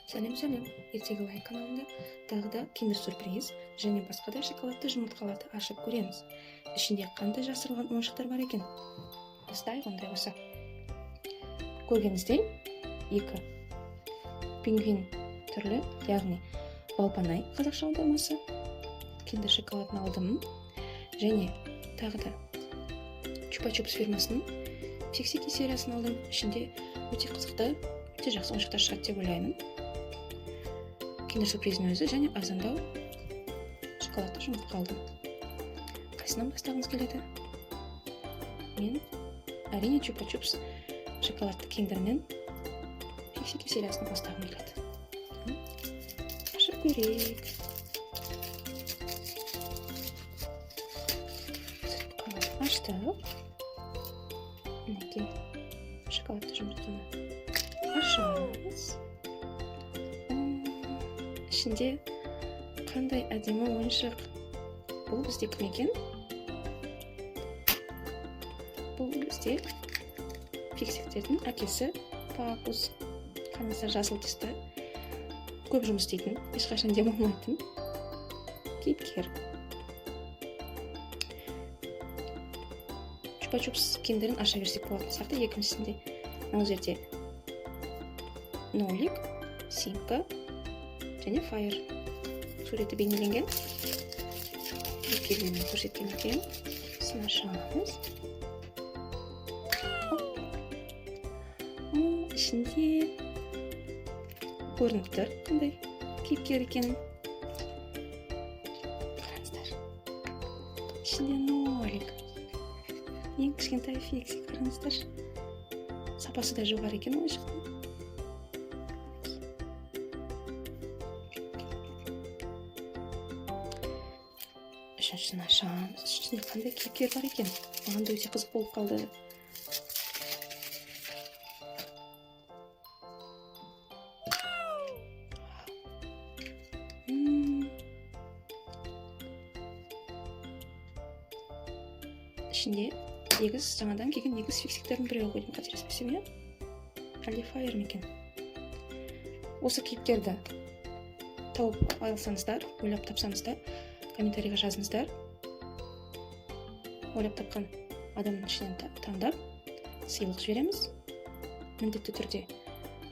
Сәлем, ертегі лайк каналында тағы да киндер сюрприз және басқа да шоколадты жұмыртқаларды ашып көреміз. Ішінде қандай жасырылған ойыншықтар бар екен? Бастайық ондай болса. Көргеніңіздей, 2 пингвин түрлі, яғни балпанай қазақша аудармасы, киндер шоколадын алдым, және тағы да чупа-чупс фирмасының фиксики сериясын алдым. Ішінде өте қызықты, өте жақсы ойыншықтар шығады деп ойлаймын. Киндер сюрприздің өзі және арзандау шоколадты жұмыртқа алдым. Қайсынан бастағыңыз келеді? Мен әрине чупа-чупс шоколадты киндермен фиксики сериясын бастағым келеді. Ашып көрейік. Аштық. Мінекей шоколадты жұмыртқаны ашамыз. Ішінде қандай әдемі ойыншық. Бұл бізде кім екен? Бұл бізде фиксиктердің әкесі Папус. Қанаса жасыл түсті, көп жұмыс істейтін, ешқашан демалмайтын кейіпкер. Чупа-чупс киндерін аша берсек болатын сияқты. Екіншісінде мына жерде нолик, симка және файр суреті бейнеленген. Кейіпкерлермен көрсеткен екен. Сосын ашамыз. Ішінде көрініп тұр қандай кейіпкер екенін. Қараңыздар. Ішінде нолик. Ең кішкентай фиксик, қараңыздар. Сапасы да жоғары екен ойыншықтың. Үшіншісін ашамыз. Ішінде қандай кейіпкер бар екен? Маған да өте қызық болып қалды. Ішінде жаңадан келген егіз фиксиктердің біреуі ғой деймін, қателеспесем, иә? Әлде файр ме екен? Осы кейіпкерді тауып алсаңыздар, ойлап тапсаңыздар, комментарийға жазыңыздар. Ойлап тапқан адамның ішінен таңдап сыйлық жібереміз. Міндетті түрде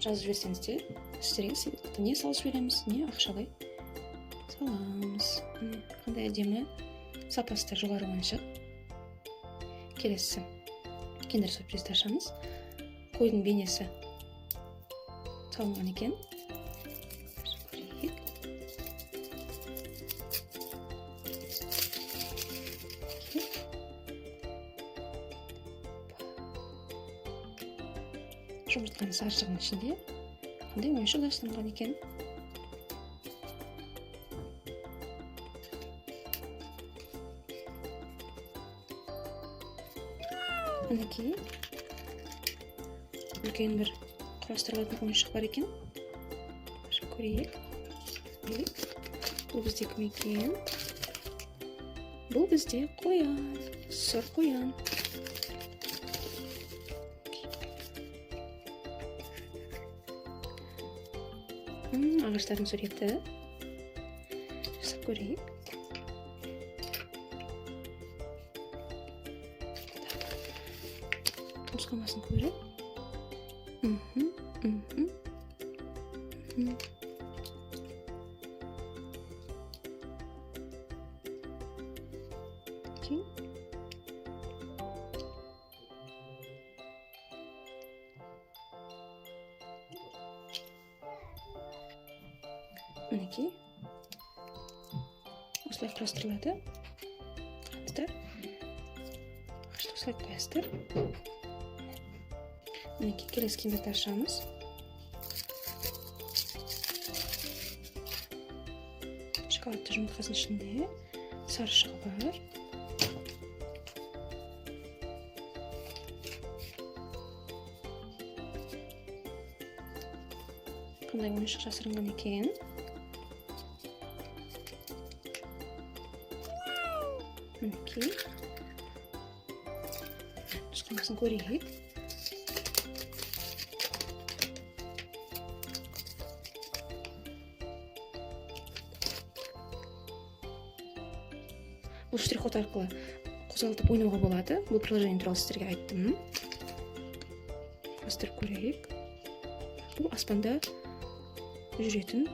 жазып жіберсеңіздер, сіздерге сыйлықты не салып жібереміз, не ақшалай саламыз. Қандай әдемі, сапасы да жоғары ойыншық. Келесі киндер сюрпризді ашамыз. Қойдың бейнесі салынған екен. Жұмыртқаның саршығының ішінде қандай ойыншық жасырынған екен? Мінекей үлкен бір құрастырылатын ойыншық бар екен. Ашып көрейік. Бұл бізде кім екен? Бұл бізде қоян, сұр қоян. Ағаштардың суреті. Жасап көрейік. Тұмсқамасын көріп. Мінекей осылай құрастырылады. Ағашты осылай қоясыздар. Мінекей келесі киндерді ашамыз. Шоколадты жұмыртқасының ішінде саршығы бар. Қандай ойыншық жасырынған екен? Мінекей нұсқамасын көрейік. бұл штрих-код арқылы қозғалтып ойнауға болады. Бұл приложение туралы сіздерге айттым. Бастырып көрейік. Бұл аспанда жүретін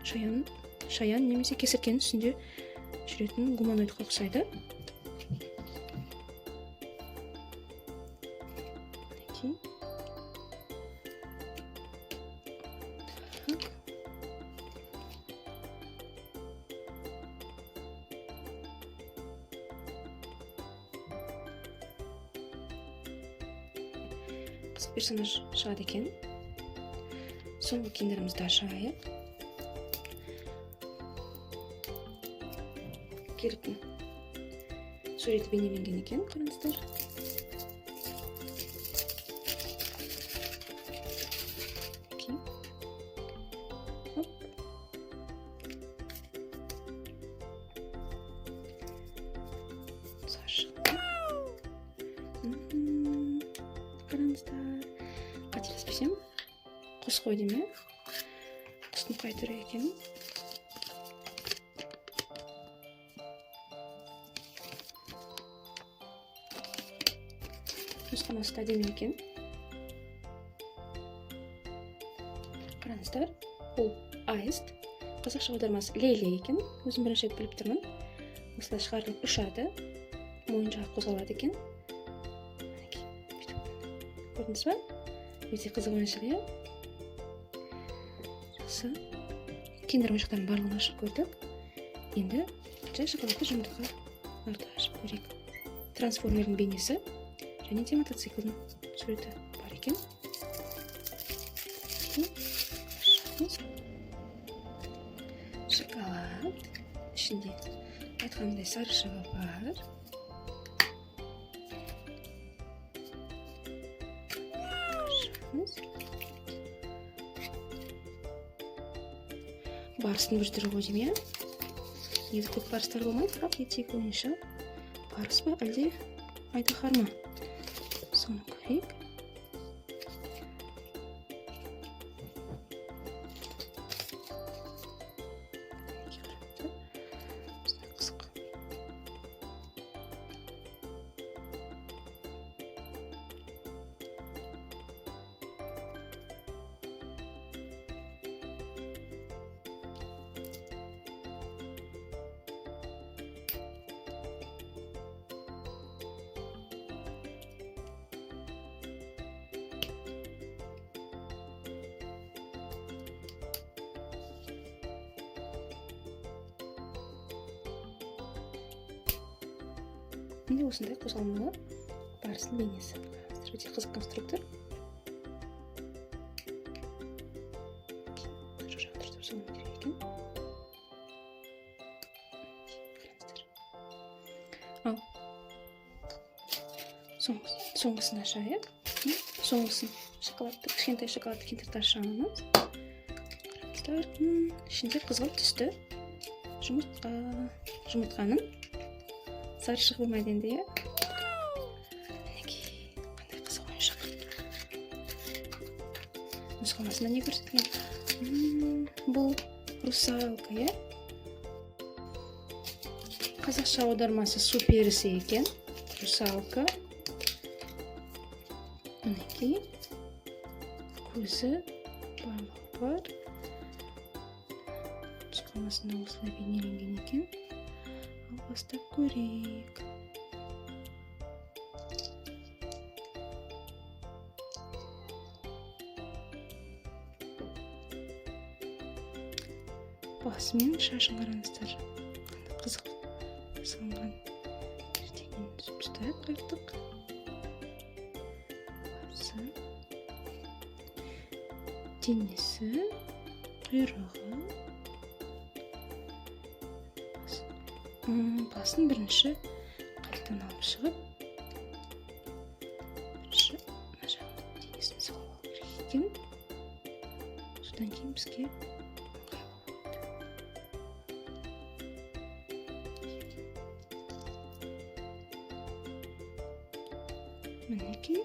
шаян немесе кесірткенің үстінде жүретін гуманоидқа ұқсайды. Персонаж шығады екен. Соңғы кендерімізді ашайық. Керіктің суреті бейнеленген екен, қараңыздар. Қараңыздар. Қателеспесем, құс қой деме. Құстың қай түрі екен. Нұсқамасы да әдемі екен. Қараңыздар, бұл аист. Қазақша аудармасы лейле екен. Өзім бірінші рет біліп тұрмын. Осылай шығарылып ұшады. Мойын жағы қозғалады екен. Көрдіңіз ба? Өте қызық ойыншық, иә? Жақсы. Киндер ойыншықтарын барлығын ашып көрдік. Енді жай шоколадты жұмыртқаларды ашып көрейік. Трансформердің бейнесі және де мотоциклдің суреті бар екен. Шоколад. Ішінде айтқандай сарышығы бар. Барыстың бір түрі ғой деймін, иә? Негізі көп барыстар болмайды, бірақ ертегі ойыншық. Барыс па, әлде айдаһар ма? Соны көрейік. Енді осындай қозғалмалы барыстың бейнесі. Өте қызық конструктор. Ал соңғысын ашайық. Соңғысын кішкентай шоколадты кендерді ашамыз. Ішінде қызғылт түсті жұмыртқаның сарышығы болмайды енді, иә? Қандай қызық ойыншық. Нұсқамасында не көрсеткен? Бұл русалка, иә? Қазақша аудармасы су перісі екен. Русалка. Мінекей. Көзі барлығы бар. Нұсқамасында осылай бейнеленген екен. Бастап көрейік. Басы мен шашын қараңыздар. Қызық салынған. Ертеңін ұстайық артық. Басы, денесі, құйрығы. Басын бірінші қайтадан алып шығып, бірінші мына жағын денесін салып алу керек екен. Содан кейін бізге мінекей.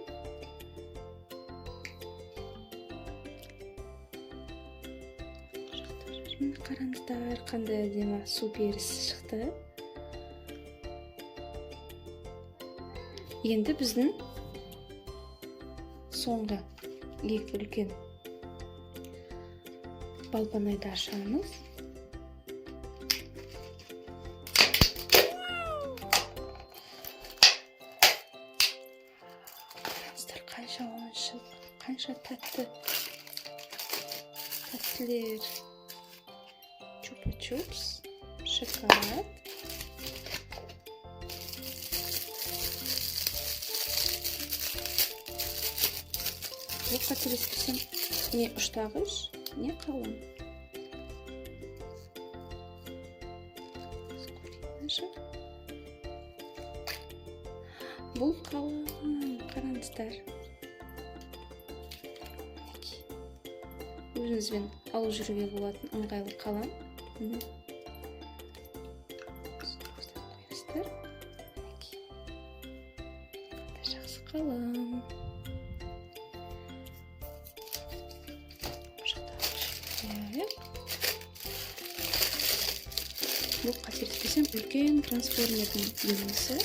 Қараңыздар, қандай әдемі су перісі шықты. Енді біздің соңғы екі үлкен балпанайды ашамыз. Қанша ойыншық, қанша тәттілер. Чупа-чупс, шоколад. Бұл қателеспесем, не ұштағыш, не қалың. Бұл қалың, қараңыздар. Өзіңізбен алып жүруге болатын ыңғайлы қалам. Қойыңыздар. Жақсы қалам. Бұл қателеспесем үлкен трансформердің бейнесі.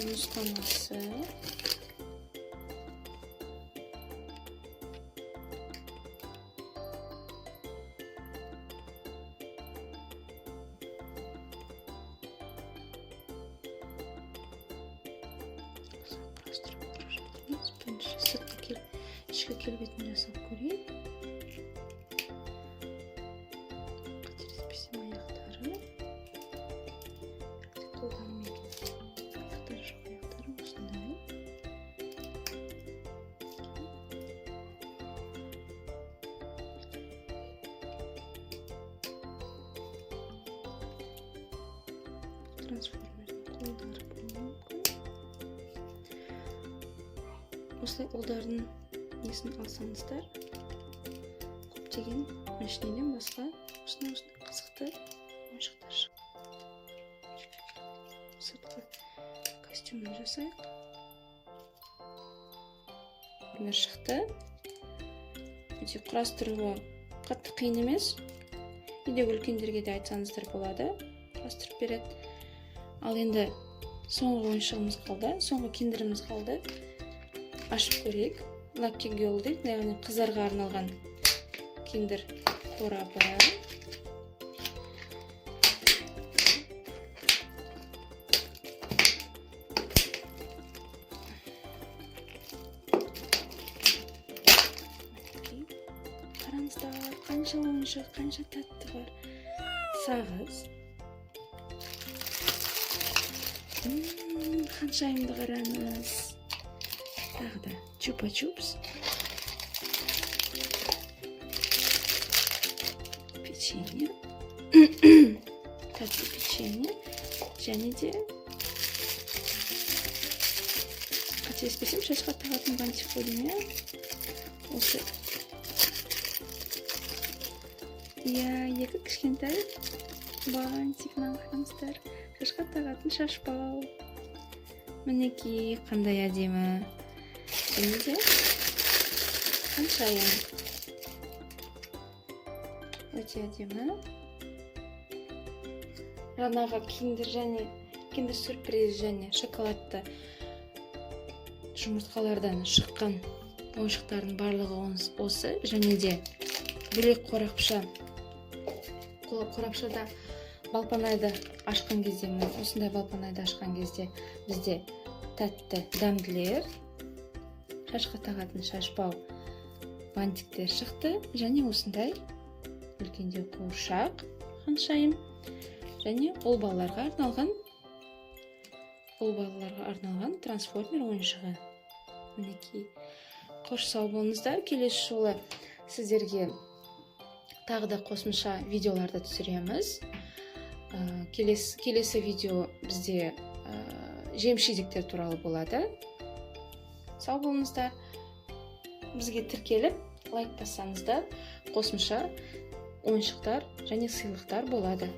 Нұсқамасы. Ішкі келбетін жасап көрейік. Қателеспесем аяқтары. Қолданып екен. Аяқтары жоқ, аяқтары осындай. Трансформердің қолдары болуы мүмкін. Осылай қолдардың несін алсаңыздар, көптеген машинеден басқа осындай қызықты ойыншықтар шығады. Сыртқы костюмын жасайық. Шықты. Өте құрастыруы қатты қиын емес. Үйдегі үлкендерге де айтсаңыздар болады. Құрастырып береді. Ал енді соңғы ойыншығымыз қалды, соңғы киндеріміз қалды. Ашып көрейік. Lucky Girl дейді, яғни қыздарға арналған киндер қорабы. Қараңыздар, қанша ойыншық, қанша тәтті бар. Сағыз. Ханшайымды қараңыз. Тағы да чупа-чупс. Печенье. Тәтті печенье. Және де қателеспесем шашқа тағатын бантик қойдым, иә? Осы. Иә, екі кішкентай бантигін алғанымыздар. Шашқа тағатын шашбау. Мінекей, қандай әдемі. Және де ханшайым. Өте әдемі. Жаңағы киндер сюрприз және шоколадты жұмыртқалардан шыққан ойыншықтардың барлығы осы. Және де бөлек қорапшада балпанайды ашқан кезде, осындай балпанайды ашқан кезде бізде тәтті дәмділер, шашқа тағатын шашбау бантиктер шықты. Және осындай үлкенде қуыршақ, ханшайым және ол балаларға арналған трансформер ойыншығы. Мінекей, қош сау болыңыздар. Келесі жолы сіздерге тағы да қосымша видеоларды түсіреміз. Келесі видео бізде жем-шидектер туралы болады. Сау болыңыздар. Бізге тіркеліп, лайк бассаңыздар, қосымша ойыншықтар және сыйлықтар болады.